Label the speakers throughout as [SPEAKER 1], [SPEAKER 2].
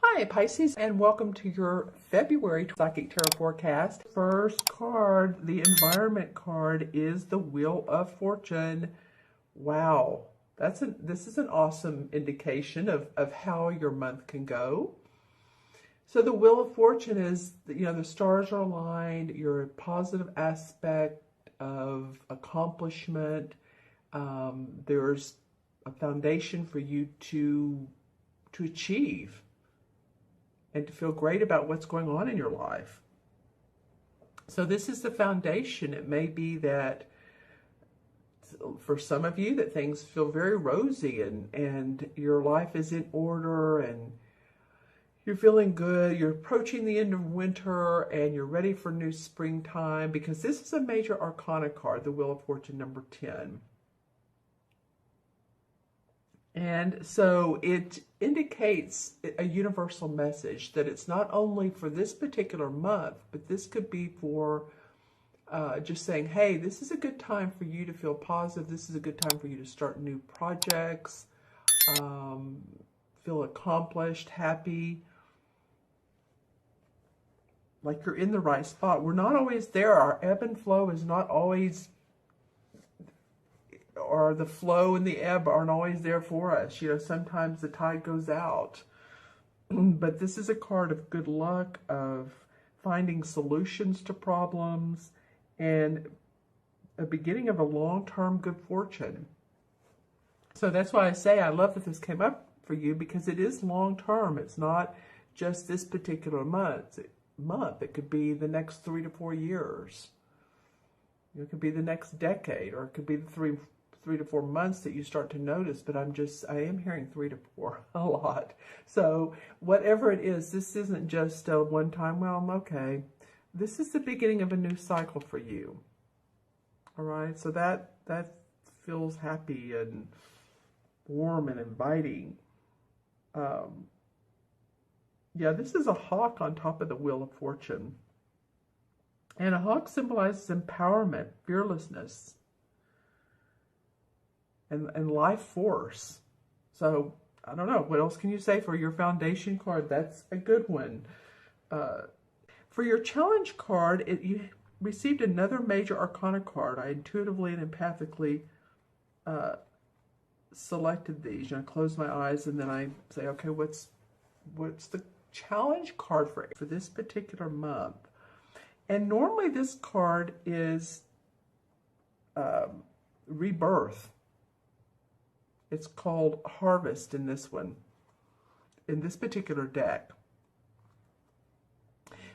[SPEAKER 1] Hi Pisces, and welcome to your February Psychic Tarot forecast. First card, the environment card, is the Wheel of Fortune. Wow, this is an awesome indication of how your month can go. So the Wheel of Fortune is, the stars are aligned, your positive aspect of accomplishment. There's a foundation for you to achieve and to feel great about what's going on in your life. So this is the foundation. It may be that for some of you that things feel very rosy and your life is in order and you're feeling good. You're approaching the end of winter and you're ready for new springtime, because this is a major arcana card, the Wheel of Fortune number 10. And so it indicates a universal message that it's not only for this particular month, but this could be for just saying, hey, this is a good time for you to feel positive. This is a good time for you to start new projects, feel accomplished, happy, like you're in the right spot. We're not always there. Our ebb and flow is not always, or the flow and the ebb aren't always there for us. Sometimes the tide goes out. But this is a card of good luck, of finding solutions to problems, and a beginning of a long-term good fortune. So that's why I say I love that this came up for you, because it is long-term. It's not just this particular month. It could be the next 3 to 4 years. It could be the next decade, or it could be the three to 4 months that you start to notice, but I am hearing 3 to 4 a lot. So whatever it is, this isn't just a one time, well, I'm okay. This is the beginning of a new cycle for you. All right, so that feels happy and warm and inviting. Yeah, this is a hawk on top of the Wheel of Fortune. And a hawk symbolizes empowerment, fearlessness, and life force. So, I don't know, what else can you say for your foundation card? That's a good one. For your challenge card, you received another major arcana card. I intuitively and empathically selected these. I close my eyes and then I say, okay, what's the challenge card for this particular month? And normally this card is rebirth. It's called Harvest in this one, in this particular deck.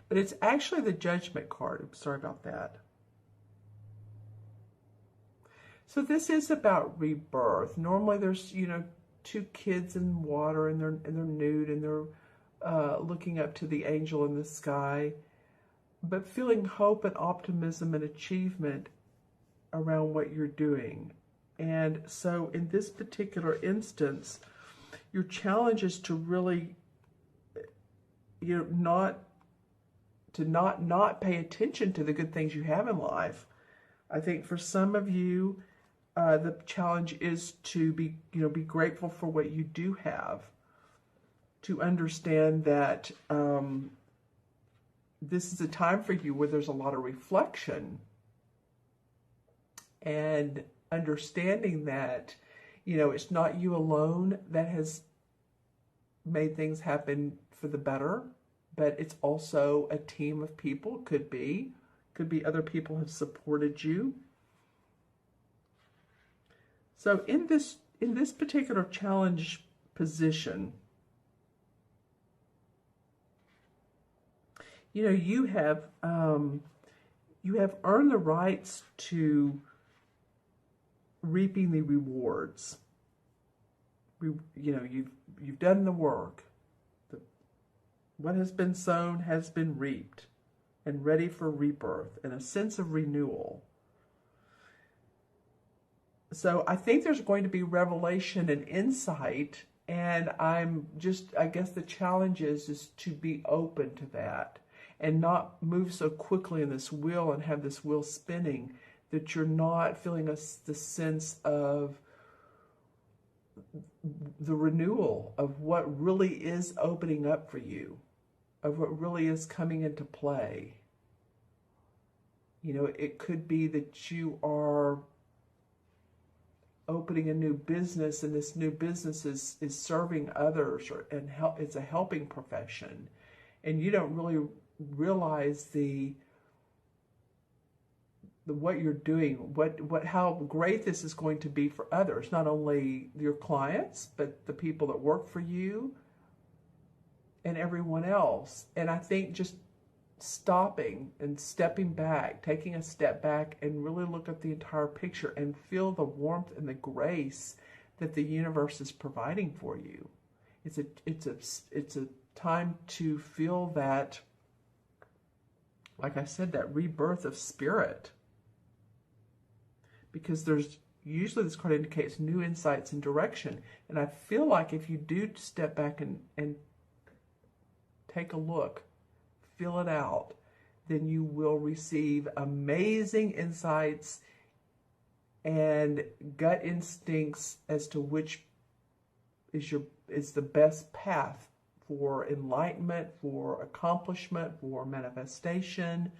[SPEAKER 1] But it's actually the Judgment card. I'm sorry about that. So this is about rebirth. Normally there's, two kids in water and they're nude and they're looking up to the angel in the sky, but feeling hope and optimism and achievement around what you're doing. And so in this particular instance, your challenge is to really, not pay attention to the good things you have in life. I think for some of you, the challenge is to be grateful for what you do have, to understand that this is a time for you where there's a lot of reflection and understanding that, it's not you alone that has made things happen for the better, but it's also a team of people. Could be other people have supported you. So in this particular challenge position, you have earned the rights to reaping the rewards. You've done the work. What has been sown has been reaped and ready for rebirth and a sense of renewal. So I think there's going to be revelation and insight, and I guess the challenge is to be open to that and not move so quickly in this wheel and have this wheel spinning that you're not feeling the sense of the renewal of what really is opening up for you, of what really is coming into play. You know, it could be that you are opening a new business, and this new business is serving others, and it's a helping profession, and you don't really realize the what you're doing, how great this is going to be for others, not only your clients, but the people that work for you and everyone else. And I think just stopping and stepping back, taking a step back and really look at the entire picture and feel the warmth and the grace that the universe is providing for you. It's a time to feel that, like I said, that rebirth of spirit. Because there's usually, this card indicates new insights and direction. And I feel like if you do step back and take a look, feel it out, then you will receive amazing insights and gut instincts as to which is the best path for enlightenment, for accomplishment, for manifestation,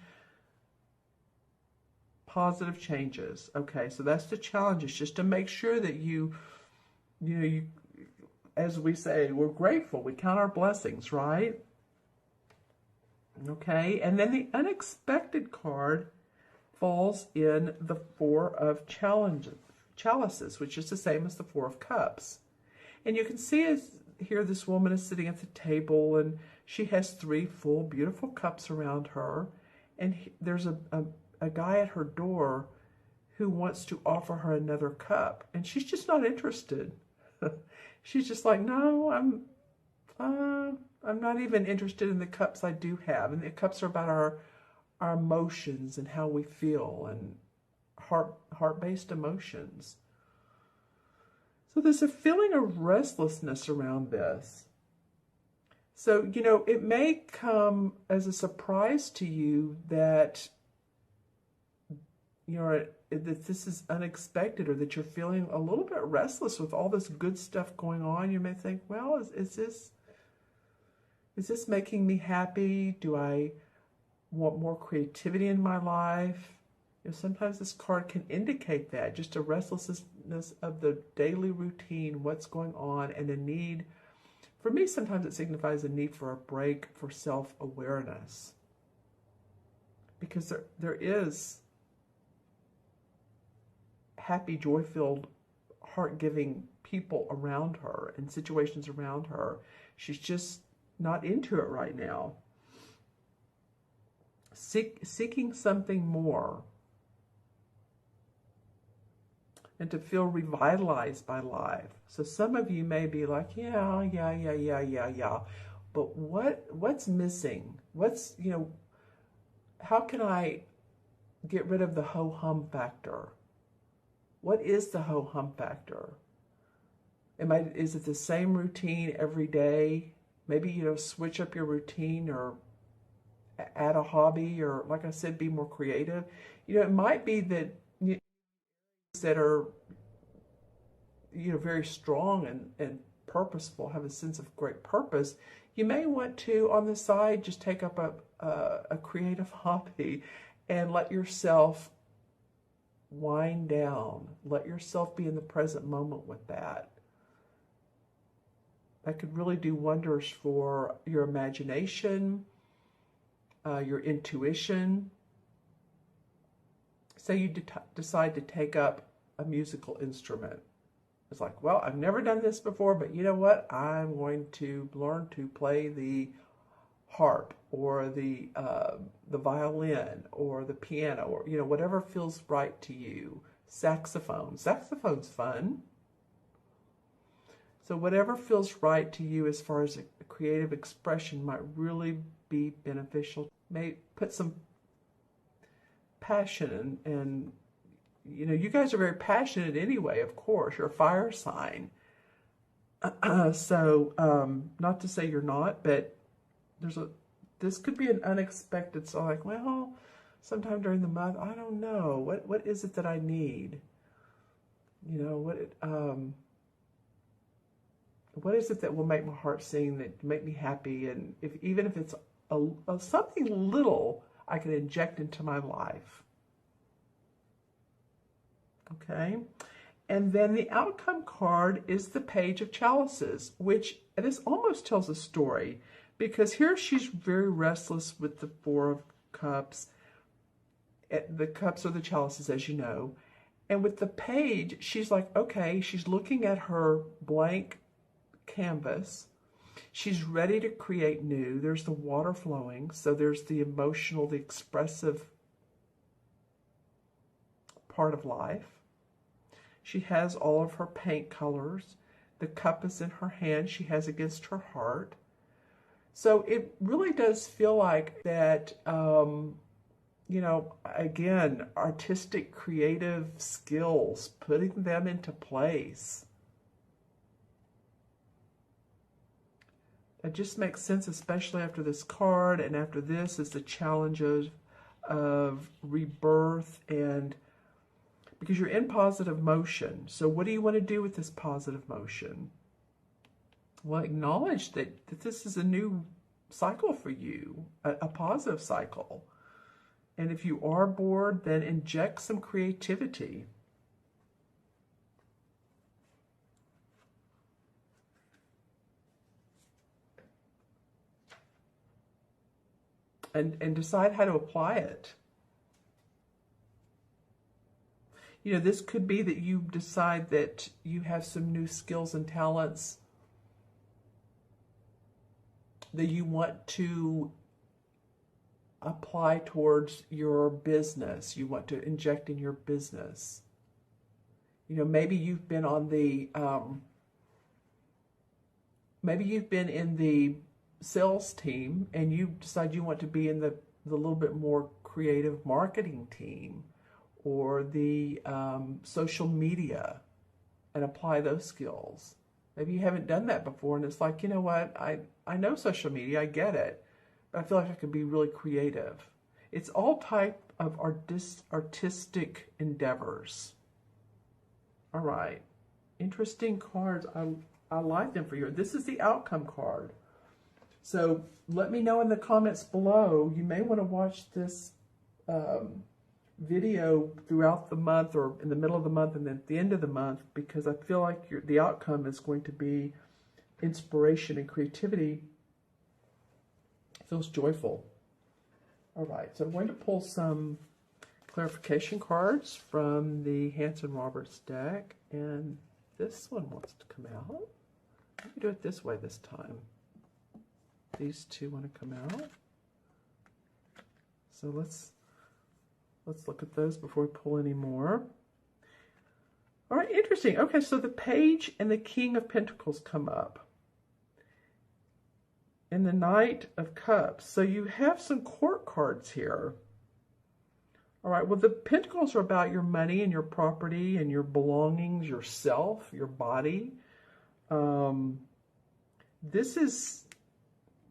[SPEAKER 1] positive changes. Okay, so that's the challenge, is just to make sure that you as we say, we're grateful, we count our blessings, right? Okay, and then the unexpected card falls in the Four of Chalices, which is the same as the Four of Cups. And you can see here this woman is sitting at the table, and she has 3 full, beautiful cups around her. And there's a guy at her door who wants to offer her another cup, and she's just not interested. She's just like, no, I'm not even interested in the cups I do have. And the cups are about our emotions and how we feel, and heart-based emotions. So there's a feeling of restlessness around this. So, you know, it may come as a surprise to you that that this is unexpected, or that you're feeling a little bit restless with all this good stuff going on. You may think, well, is this making me happy? Do I want more creativity in my life? You know, sometimes this card can indicate that, just a restlessness of the daily routine, what's going on, and a need. For me, sometimes it signifies a need for a break, for self-awareness. Because there is happy, joy-filled, heart-giving people around her and situations around her. She's just not into it right now. Seeking something more, and to feel revitalized by life. So some of you may be like, yeah. But what's missing? How can I get rid of the ho-hum factor? What is the ho-hum factor? Is it the same routine every day? Maybe, switch up your routine, or add a hobby, or, like I said, be more creative. It might be that that are, very strong and purposeful, have a sense of great purpose. You may want to, on the side, just take up a creative hobby and let yourself wind down. Let yourself be in the present moment with that. That could really do wonders for your imagination, your intuition. Say you decide to take up a musical instrument. It's like, well, I've never done this before, but you know what? I'm going to learn to play the harp, or the violin, or the piano, or whatever feels right to you. Saxophone's fun. So whatever feels right to you as far as a creative expression might really be beneficial. May put some passion and you guys are very passionate anyway, of course. You're a fire sign. So not to say you're not, but this could be an unexpected. So like, well, sometime during the month, I don't know. What is it that I need? What is it that will make my heart sing, that make me happy? And even if it's something little I can inject into my life. Okay. And then the outcome card is the Page of Chalices, which this almost tells a story, because here she's very restless with the Four of Cups. The cups are the chalices, as you know. And with the page, she's like, okay, she's looking at her blank canvas. She's ready to create new. There's the water flowing. So there's the emotional, the expressive part of life. She has all of her paint colors. The cup is in her hand. She has against her heart. So it really does feel like that, you know, again, artistic, creative skills, putting them into place. It just makes sense, especially after this card, and after this is the challenges of rebirth, and because you're in positive motion. So what do you want to do with this positive motion? Well, acknowledge that this is a new cycle for you, a positive cycle. And if you are bored, then inject some creativity. And decide how to apply it. You know, this could be that you decide that you have some new skills and talents that you want to apply towards your business. You want to inject in your business. You know, maybe you've been on the, maybe you've been in the sales team and you decide you want to be in the little bit more creative marketing team, or the social media, and apply those skills. Maybe you haven't done that before, and it's like, you know what, I know social media, I get it, but I feel like I could be really creative. It's all type of artistic endeavors. All right, interesting cards. I like them for you. This is the outcome card. So let me know in the comments below. You may want to watch this video throughout the month, or in the middle of the month and then at the end of the month, because I feel like the outcome is going to be inspiration and creativity. It feels joyful. All right, so I'm going to pull some clarification cards from the Hanson Roberts deck, and this one wants to come out. Let me do it this way this time. These two want to come out. So let's look at those before we pull any more. All right, interesting. Okay, so the Page and the King of Pentacles come up. And the Knight of Cups. So you have some court cards here. All right, well, the Pentacles are about your money and your property and your belongings, yourself, your body. This is,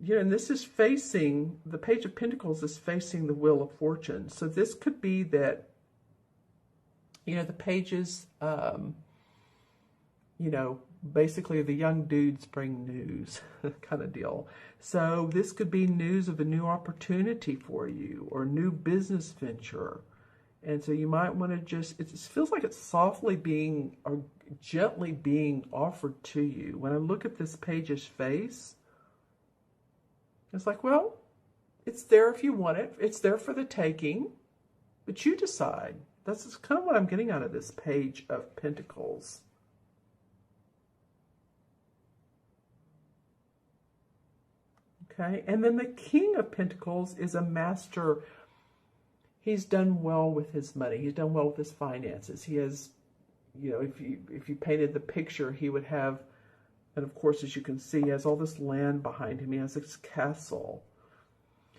[SPEAKER 1] you know, and this is facing, the Page of Pentacles is facing the Wheel of Fortune. So this could be that, you know, the pages, you know, basically the young dudes bring news kind of deal. So this could be news of a new opportunity for you, or a new business venture. And so you might want to just, it feels like it's softly being, or gently being offered to you. When I look at this page's face, it's like, well, it's there if you want it. It's there for the taking, but you decide. That's kind of what I'm getting out of this Page of Pentacles. Okay, and then the King of Pentacles is a master. He's done well with his money. He's done well with his finances. He has, you know, if you painted the picture, he would have, and of course, as you can see, he has all this land behind him. He has this castle.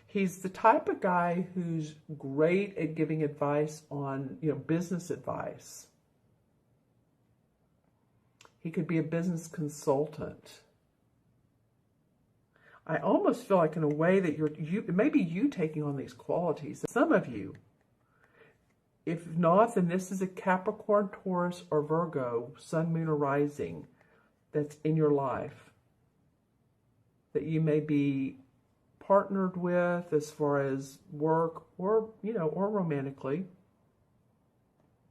[SPEAKER 1] He's the type of guy who's great at giving advice on, you know, business advice. He could be a business consultant. I almost feel like in a way that maybe you taking on these qualities. Some of you, if not, then this is a Capricorn, Taurus, or Virgo, Sun, Moon, or Rising. that's in your life that you may be partnered with as far as work or, you know, or romantically.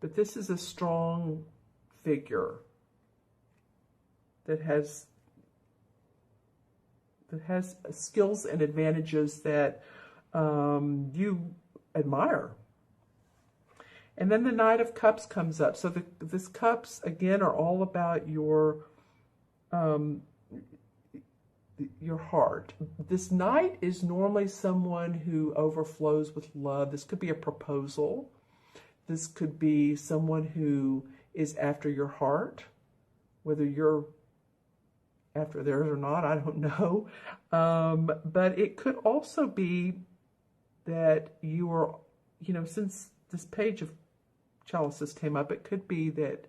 [SPEAKER 1] But this is a strong figure that has skills and advantages that you admire. And then the Knight of Cups comes up. So this cups, again, are all about your heart. This Knight is normally someone who overflows with love. This could be a proposal. This could be someone who is after your heart, whether you're after theirs or not, I don't know. But it could also be that you are, you know, since this page of chalices came up, it could be that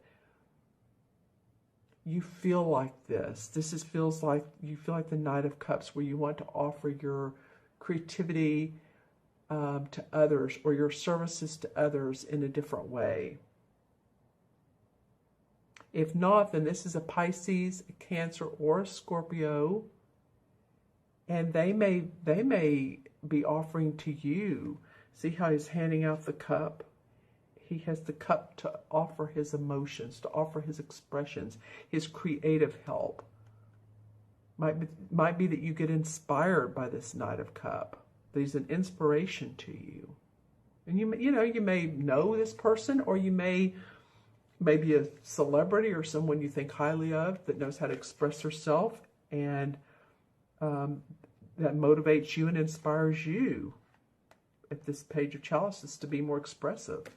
[SPEAKER 1] you feel like this. Feels like you feel like the Knight of Cups, where you want to offer your creativity to others, or your services to others in a different way. If not, then this is a Pisces, a Cancer, or a Scorpio, and they may be offering to you. See how he's handing out the cup? He has the cup to offer his emotions, to offer his expressions, his creative help. Might be that you get inspired by this Knight of Cup. That he's an inspiration to you. And you may know this person, or you may be a celebrity or someone you think highly of that knows how to express herself, and that motivates you and inspires you at this page of chalices to be more expressive.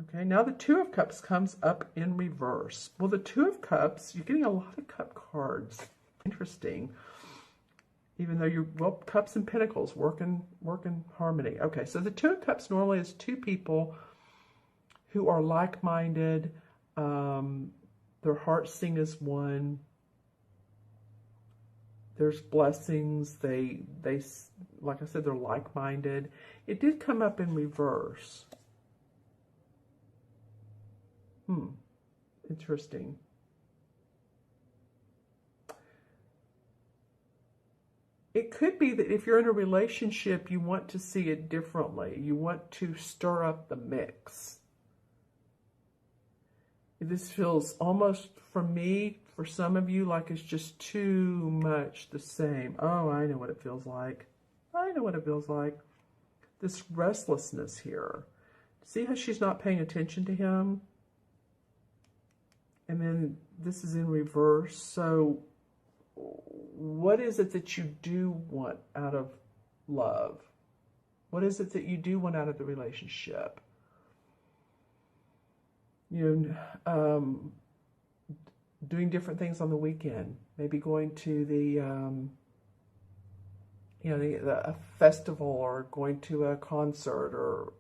[SPEAKER 1] Okay, now the Two of Cups comes up in reverse. Well, the Two of Cups, you're getting a lot of cup cards. Interesting. Even though you're, well, Cups and Pentacles work in harmony. Okay, so the Two of Cups normally is two people who are like-minded. Their hearts sing as one. There's blessings. They like I said, they're like-minded. It did come up in reverse. Interesting. It could be that if you're in a relationship, you want to see it differently. You want to stir up the mix. This feels almost, for me, for some of you, like it's just too much the same. Oh, I know what it feels like. I know what it feels like. This restlessness here. See how she's not paying attention to him? And then this is in reverse. So what is it that you do want out of love? What is it that you do want out of the relationship? You know, doing different things on the weekend. Maybe going to the, a festival, or going to a concert, or,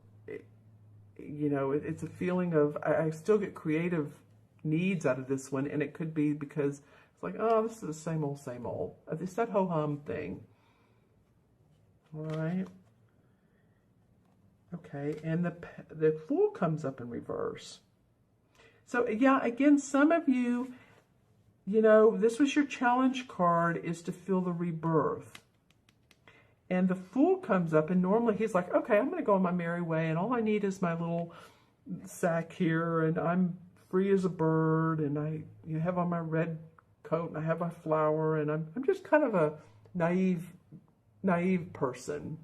[SPEAKER 1] you know, it's a feeling of, I still get creative needs out of this one, and it could be because it's like, oh, this is the same old, same old. It's that ho-hum thing. All right. Okay, and the Fool comes up in reverse. So, yeah, again, some of you, you know, this was your challenge card, is to feel the rebirth. And the Fool comes up, and normally he's like, okay, I'm going to go on my merry way, and all I need is my little sack here, and I'm free as a bird, and I have on my red coat, and I have my flower, and I'm just kind of a naive person.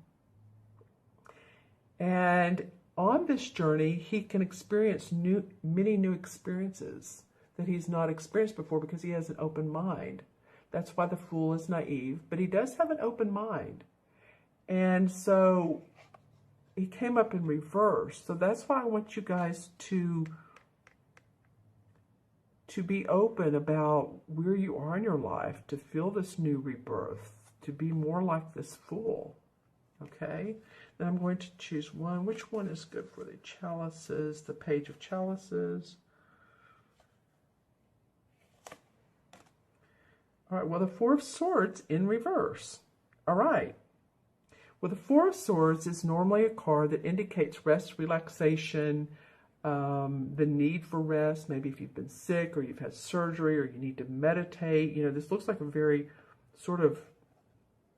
[SPEAKER 1] And on this journey, he can experience many new experiences that he's not experienced before, because he has an open mind. That's why the Fool is naive, but he does have an open mind. And so he came up in reverse. So that's why I want you guys to be open about where you are in your life, to feel this new rebirth, to be more like this Fool. Okay? Then I'm going to choose one. Which one is good for the chalices? The Page of Chalices. All right, well, the Four of Swords in reverse. All right. Well, the Four of Swords is normally a card that indicates rest, relaxation, the need for rest, maybe if you've been sick or you've had surgery or you need to meditate. You know, this looks like a very sort of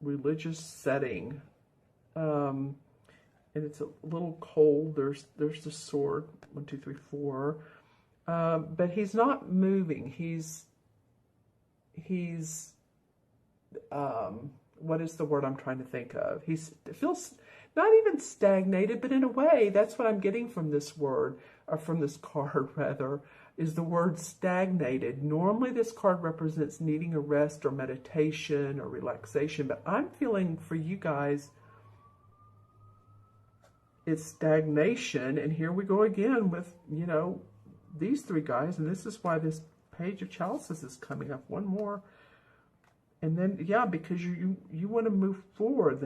[SPEAKER 1] religious setting. And it's a little cold. There's the sword, 1, 2, 3, 4. But he's not moving. He's what is the word I'm trying to think of? It feels not even stagnated, but in a way, that's what I'm getting from this word, or from this card rather, is the word stagnated. Normally this card represents needing a rest or meditation or relaxation, but I'm feeling for you guys, it's stagnation. And here we go again with, you know, these three guys, and this is why this Page of Chalices is coming up. One more. And then, yeah, because you want to move forward.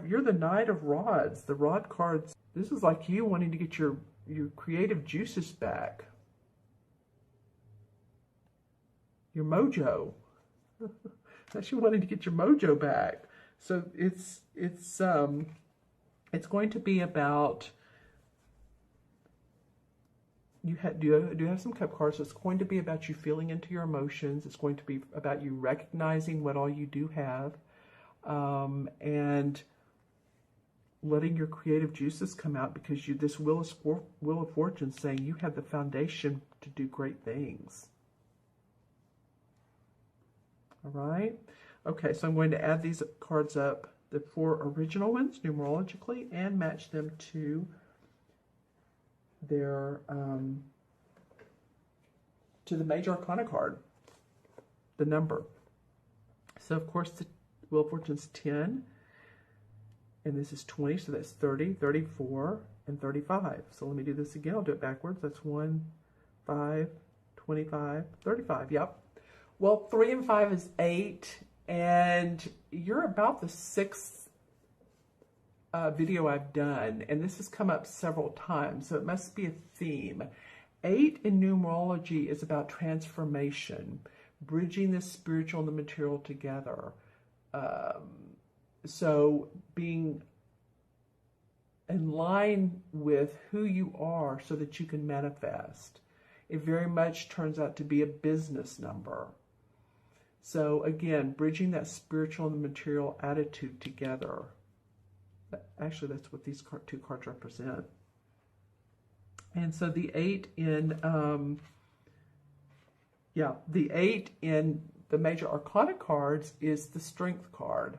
[SPEAKER 1] You're the Knight of Rods. The Rod cards, this is like you wanting to get your creative juices back. Your mojo. That's you wanting to get your mojo back. So it's going to be about, do you have some cup cards? So it's going to be about you feeling into your emotions. It's going to be about you recognizing what all you do have, and letting your creative juices come out, because this Wheel of Fortune saying you have the foundation to do great things. All right. Okay, so I'm going to add these cards up, the 4 original ones numerologically, and match them to their to the Major Arcana card, the number. So of course the Wheel of Fortune's 10, and this is 20, so that's 30, 34, and 35. So let me do this again. I'll do it backwards. That's 1, 5, 25, 35. Yep. Well, 3 and 5 is 8, and you're about the 6th video I've done, and this has come up several times, so it must be a theme. 8 in numerology is about transformation, bridging the spiritual and the material together. So being in line with who you are so that you can manifest. It very much turns out to be a business number. So again, bridging that spiritual and the material attitude together. Actually, that's what these two cards represent. And so the 8 in, the 8 in the Major Arcana cards is the Strength card.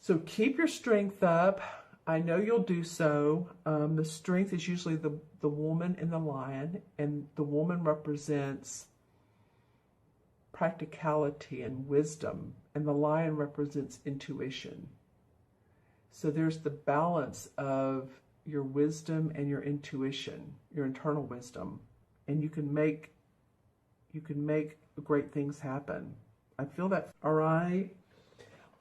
[SPEAKER 1] So keep your strength up. I know you'll do so. The Strength is usually the woman and the lion, and the woman represents practicality and wisdom, and the lion represents intuition. So there's the balance of your wisdom and your intuition, your internal wisdom, and you can make great things happen. I feel that. All right.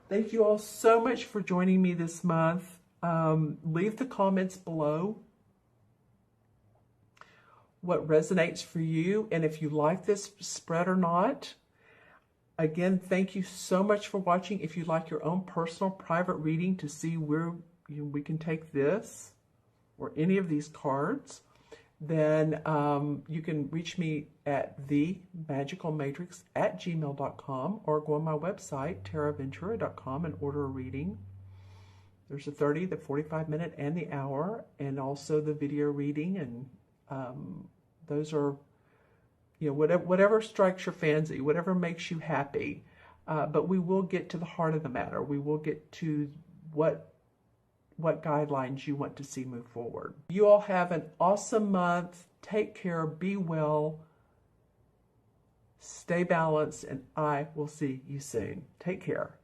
[SPEAKER 1] Thank you all so much for joining me this month. Leave the comments below what resonates for you, and if you like this spread or not. Again, thank you so much for watching. If you'd like your own personal private reading to see where we can take this or any of these cards, then you can reach me at themagicalmatrix@gmail.com, or go on my website, taraventura.com, and order a reading. There's the 30, the 45-minute, and the hour, and also the video reading, and those are, you know, whatever strikes your fancy, whatever makes you happy. But we will get to the heart of the matter. We will get to what guidelines you want to see move forward. You all have an awesome month. Take care. Be well. Stay balanced, and I will see you soon. Take care.